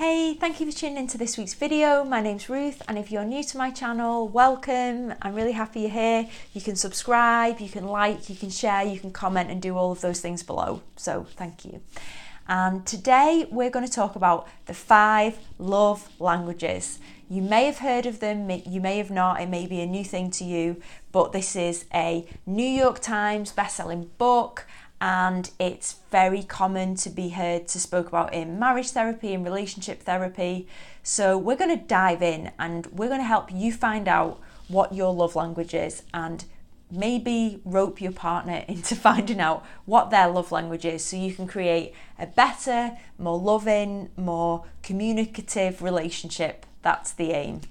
Hey, thank you for tuning into this week's video. My name's Ruth, and if you're new to my channel, welcome. I'm really happy you're here. You can subscribe, you can like, you can share, you can comment and do all of those things below. So thank you. And today we're going to talk about the 5 love languages. You may have heard of them, you may have not, it may be a new thing to you, but this is a New York Times best-selling book, and it's very common to be heard to spoke about in marriage therapy and relationship therapy. So we're going to dive in and we're going to help you find out what your love language is and maybe rope your partner into finding out what their love language is so you can create a better, more loving, more communicative relationship. That's the aim.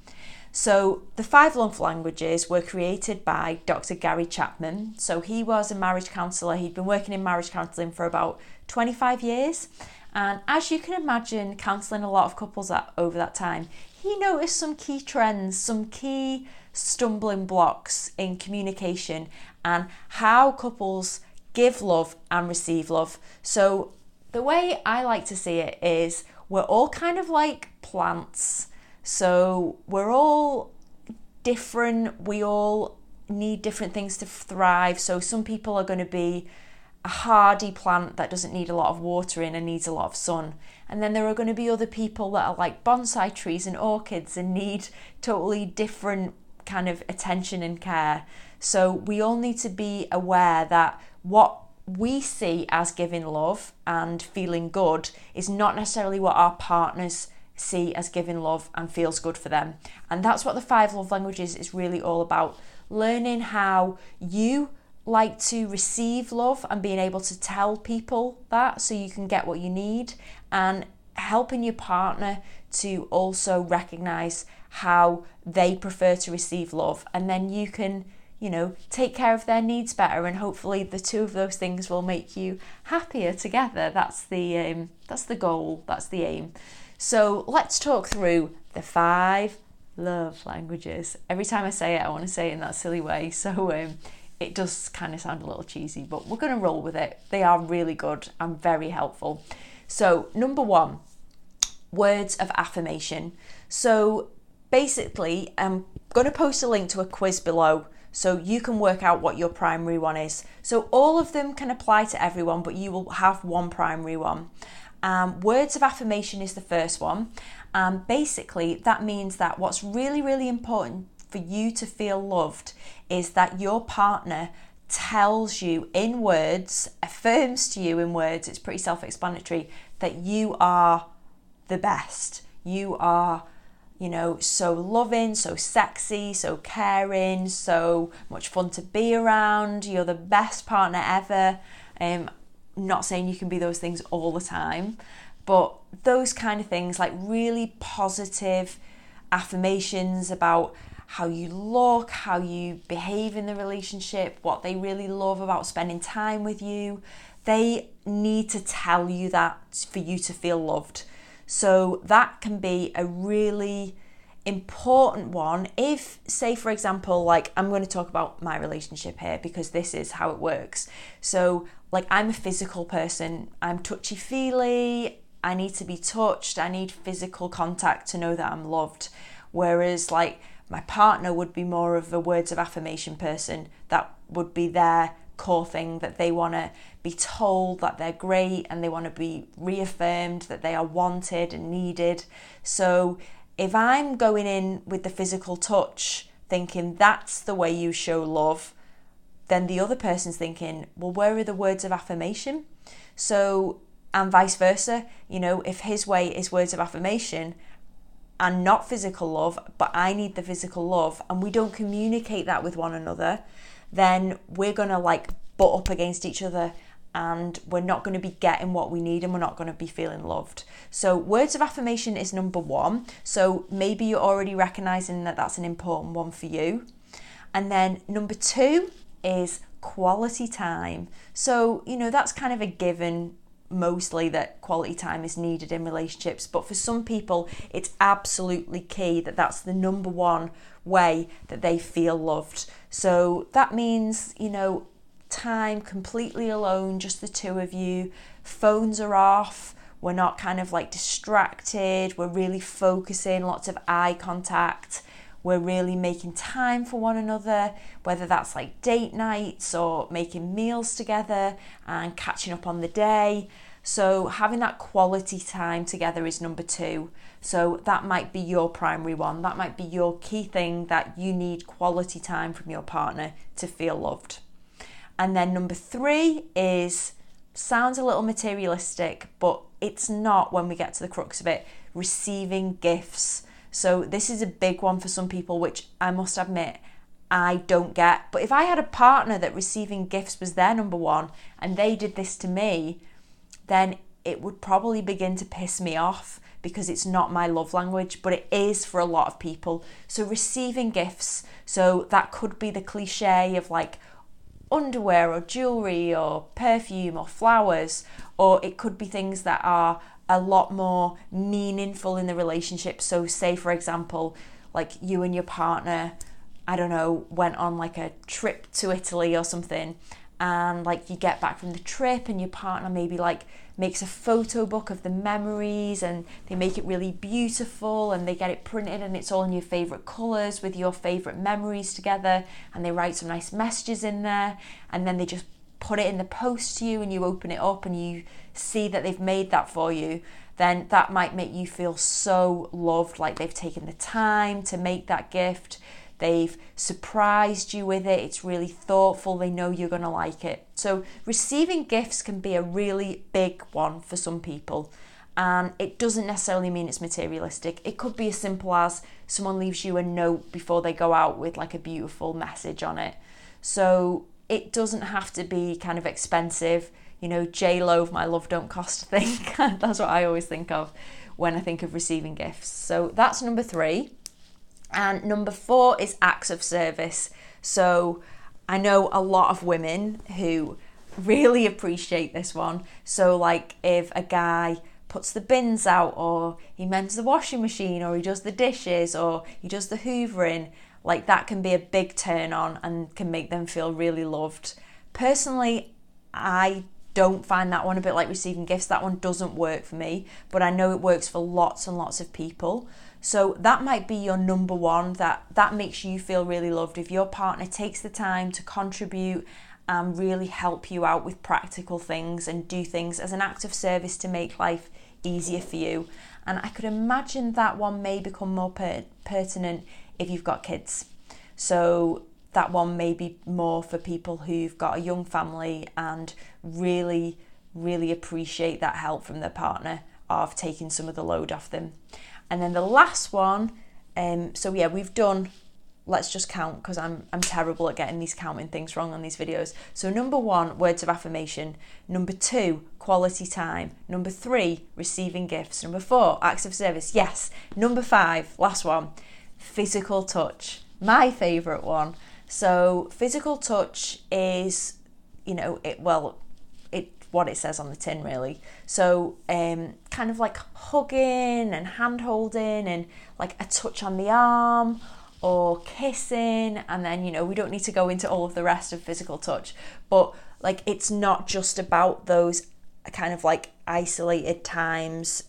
So the 5 love languages were created by Dr Gary Chapman. So he was a marriage counsellor. He'd been working in marriage counselling for about 25 years. And as you can imagine, counselling a lot of couples over that time, he noticed some key trends, some key stumbling blocks in communication and how couples give love and receive love. So the way I like to see it is we're all kind of like plants. So we're all different, we all need different things to thrive. So some people are going to be a hardy plant that doesn't need a lot of watering and needs a lot of sun. And then there are going to be other people that are like bonsai trees and orchids and need totally different kind of attention and care. So we all need to be aware that what we see as giving love and feeling good is not necessarily what our partners see as giving love and feels good for them. And that's what the 5 love languages is really all about. Learning how you like to receive love and being able to tell people that so you can get what you need, and helping your partner to also recognize how they prefer to receive love, and then you can take care of their needs better, and hopefully the 2 of those things will make you happier together. That's the goal, that's the aim. So let's talk through the 5 love languages. Every time I say it, I want to say it in that silly way. So it does kind of sound a little cheesy, but we're going to roll with it. They are really good and very helpful. So number 1, words of affirmation. So basically, I'm going to post a link to a quiz below so you can work out what your primary one is. So all of them can apply to everyone, but you will have one primary one. Words of affirmation is the first one. Basically, that means that what's really, really important for you to feel loved is that your partner tells you in words, affirms to you in words, it's pretty self-explanatory, that you are the best. You are, so loving, so sexy, so caring, so much fun to be around. You're the best partner ever. Not saying you can be those things all the time, but those kind of things, like really positive affirmations about how you look, how you behave in the relationship, what they really love about spending time with you. They need to tell you that for you to feel loved. So that can be a really important one. If, say for example, like I'm going to talk about my relationship here because this is how it works. So like I'm a physical person, I'm touchy-feely, I need to be touched, I need physical contact to know that I'm loved. Whereas like my partner would be more of a words of affirmation person. That would be their core thing, that they want to be told that they're great and they want to be reaffirmed that they are wanted and needed. So if I'm going in with the physical touch thinking that's the way you show love, then the other person's thinking, well, where are the words of affirmation? So, and vice versa, if his way is words of affirmation and not physical love, but I need the physical love, and we don't communicate that with one another, then we're going to like butt up against each other and we're not going to be getting what we need and we're not going to be feeling loved. So words of affirmation is number 1. So maybe you're already recognizing that that's an important one for you. And then number 2 is quality time. So, that's kind of a given mostly, that quality time is needed in relationships, but for some people it's absolutely key that that's the number 1 way that they feel loved. So that means, time completely alone, just the 2 of you, phones are off, we're not kind of like distracted, we're really focusing, lots of eye contact, we're really making time for one another, whether that's like date nights or making meals together and catching up on the day. So having that quality time together is number 2. So that might be your primary one. That might be your key thing, that you need quality time from your partner to feel loved. And then number 3 is, sounds a little materialistic, but it's not when we get to the crux of it, receiving gifts. So this is a big one for some people, which I must admit I don't get. But if I had a partner that receiving gifts was their number 1 and they did this to me, then it would probably begin to piss me off, because it's not my love language, but it is for a lot of people. So receiving gifts, so that could be the cliche of like underwear or jewelry or perfume or flowers, or it could be things that are a lot more meaningful in the relationship. So say, for example, like you and your partner, I don't know, went on like a trip to Italy or something, and like you get back from the trip and your partner maybe like makes a photo book of the memories, and they make it really beautiful and they get it printed and it's all in your favorite colors with your favorite memories together, and they write some nice messages in there, and then they just put it in the post to you and you open it up and you see that they've made that for you. Then that might make you feel so loved, like they've taken the time to make that gift. They've surprised you with it. It's really thoughtful. They know you're going to like it. So receiving gifts can be a really big one for some people. And it doesn't necessarily mean it's materialistic. It could be as simple as someone leaves you a note before they go out with like a beautiful message on it. So it doesn't have to be kind of expensive. You know, J-Lo, my love don't cost a thing. That's what I always think of when I think of receiving gifts. So that's number 3. And number 4 is acts of service. So I know a lot of women who really appreciate this one. So like if a guy puts the bins out, or he mends the washing machine, or he does the dishes, or he does the hoovering, like that can be a big turn on and can make them feel really loved. Personally, I don't find that one a bit like receiving gifts. That one doesn't work for me, but I know it works for lots and lots of people. So that might be your number 1, that makes you feel really loved. If your partner takes the time to contribute and really help you out with practical things and do things as an act of service to make life easier for you. And I could imagine that one may become more pertinent if you've got kids. So that one may be more for people who've got a young family and really, really appreciate that help from their partner of taking some of the load off them. And then the last one, so yeah, we've done, let's just count, because I'm terrible at getting these counting things wrong on these videos. So number 1, words of affirmation. Number 2, quality time. Number 3, receiving gifts. Number 4, acts of service. Yes. Number 5, last one, physical touch. My favourite one. So physical touch is, you know, what it says on the tin really. So kind of like hugging and hand holding and like a touch on the arm or kissing, and then, you know, we don't need to go into all of the rest of physical touch, but like it's not just about those kind of like isolated times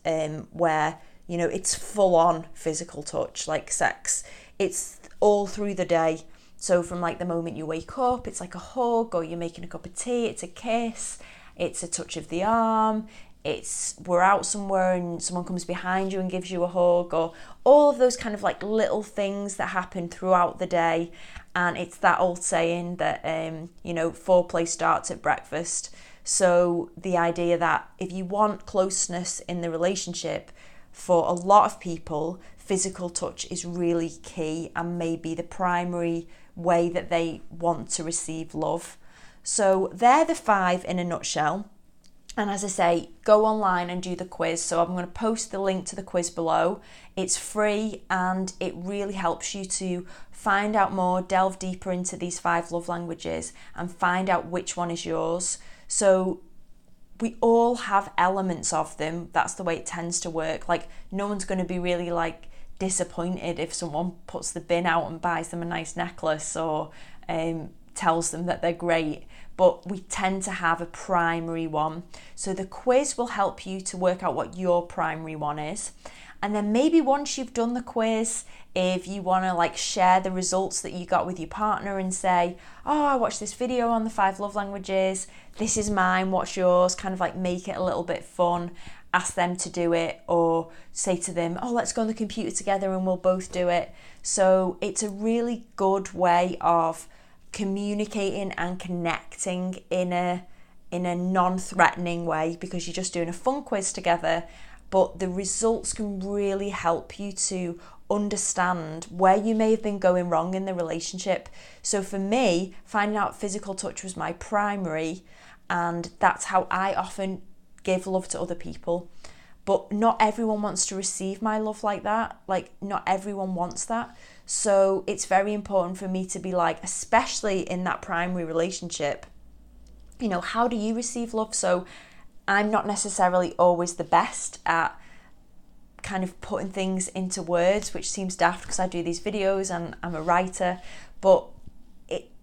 where, you know, it's full on physical touch like sex. It's all through the day. So from like the moment you wake up, it's like a hug, or you're making a cup of tea, it's a kiss, it's a touch of the arm, it's we're out somewhere and someone comes behind you and gives you a hug, or all of those kind of like little things that happen throughout the day. And it's that old saying that, you know, foreplay starts at breakfast. So the idea that if you want closeness in the relationship, for a lot of people, physical touch is really key and maybe the primary way that they want to receive love. So they're the 5 in a nutshell. And as I say, go online and do the quiz. So I'm going to post the link to the quiz below. It's free and it really helps you to find out more, delve deeper into these 5 love languages and find out which one is yours. So we all have elements of them. That's the way it tends to work. Like no one's going to be really like disappointed if someone puts the bin out and buys them a nice necklace or tells them that they're great. but we tend to have a primary one. So the quiz will help you to work out what your primary one is. And then maybe once you've done the quiz, if you want to like share the results that you got with your partner and say, oh, I watched this video on the 5 love languages, this is mine, what's yours? Kind of like make it a little bit fun, ask them to do it, or say to them, oh, let's go on the computer together and we'll both do it. So it's a really good way of communicating and connecting in a non-threatening way, because you're just doing a fun quiz together, but the results can really help you to understand where you may have been going wrong in the relationship. So for me, finding out physical touch was my primary, and that's how I often give love to other people. But not everyone wants to receive my love like that. Like, not everyone wants that. So it's very important for me to be like, especially in that primary relationship, you know, how do you receive love? So I'm not necessarily always the best at kind of putting things into words, which seems daft because I do these videos and I'm a writer, but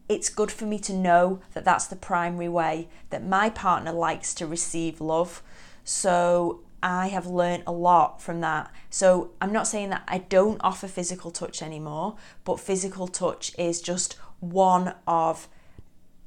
it's good for me to know that that's the primary way that my partner likes to receive love. So I have learned a lot from that. So I'm not saying that I don't offer physical touch anymore, but physical touch is just one of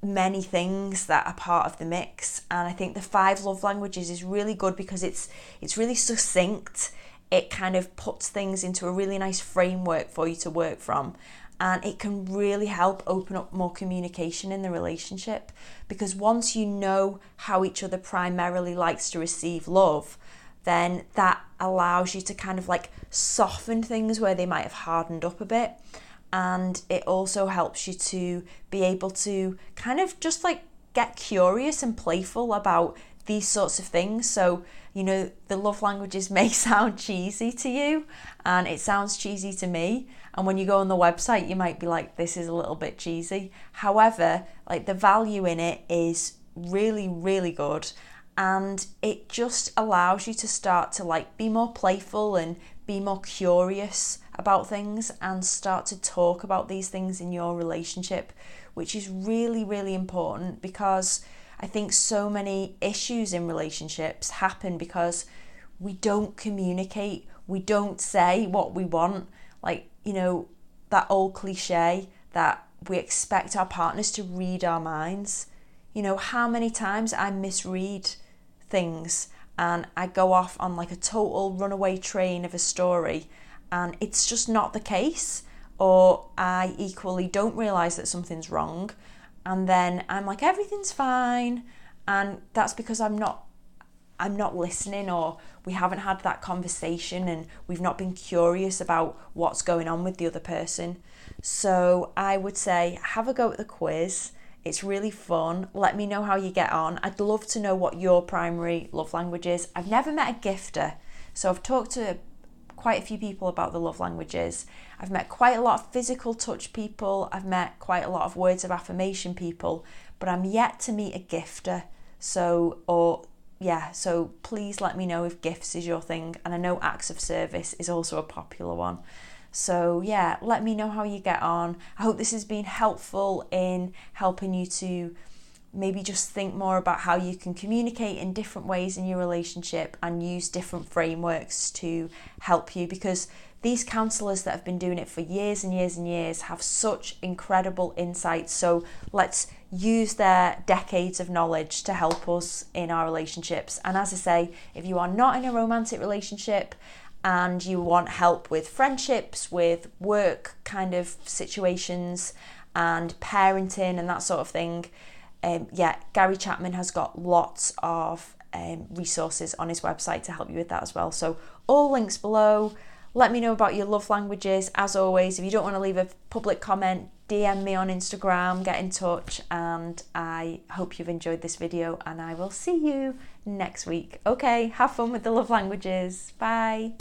many things that are part of the mix. And I think the 5 love languages is really good because it's really succinct. It kind of puts things into a really nice framework for you to work from, and it can really help open up more communication in the relationship, because once you know how each other primarily likes to receive love, then that allows you to kind of like soften things where they might have hardened up a bit. And it also helps you to be able to kind of just like get curious and playful about these sorts of things. So, you know, the love languages may sound cheesy to you, and it sounds cheesy to me. And when you go on the website, you might be like, this is a little bit cheesy. However, like the value in it is really, really good. And it just allows you to start to like be more playful and be more curious about things and start to talk about these things in your relationship, which is really, really important, because I think so many issues in relationships happen because we don't communicate, we don't say what we want. Like, you know, that old cliche that we expect our partners to read our minds. You know, how many times I misread things and I go off on like a total runaway train of a story and it's just not the case, or I equally don't realise that something's wrong and then I'm like, everything's fine, and that's because I'm not listening, or we haven't had that conversation and we've not been curious about what's going on with the other person. So I would say have a go at the quiz. It's really fun. Let me know how you get on. I'd love to know what your primary love language is. I've never met a gifter, so I've talked to quite a few people about the love languages. I've met quite a lot of physical touch people. I've met quite a lot of words of affirmation people, but I'm yet to meet a gifter. So please let me know if gifts is your thing. And I know acts of service is also a popular one. So yeah, let me know how you get on. I hope this has been helpful in helping you to maybe just think more about how you can communicate in different ways in your relationship and use different frameworks to help you, because these counsellors that have been doing it for years and years and years have such incredible insights. So let's use their decades of knowledge to help us in our relationships. And as I say, if you are not in a romantic relationship and you want help with friendships, with work kind of situations and parenting and that sort of thing, Gary Chapman has got lots of resources on his website to help you with that as well. So all links below. Let me know about your love languages. As always, if you don't want to leave a public comment, DM me on Instagram, get in touch, and I hope you've enjoyed this video, and I will see you next week. Okay, have fun with the love languages. Bye.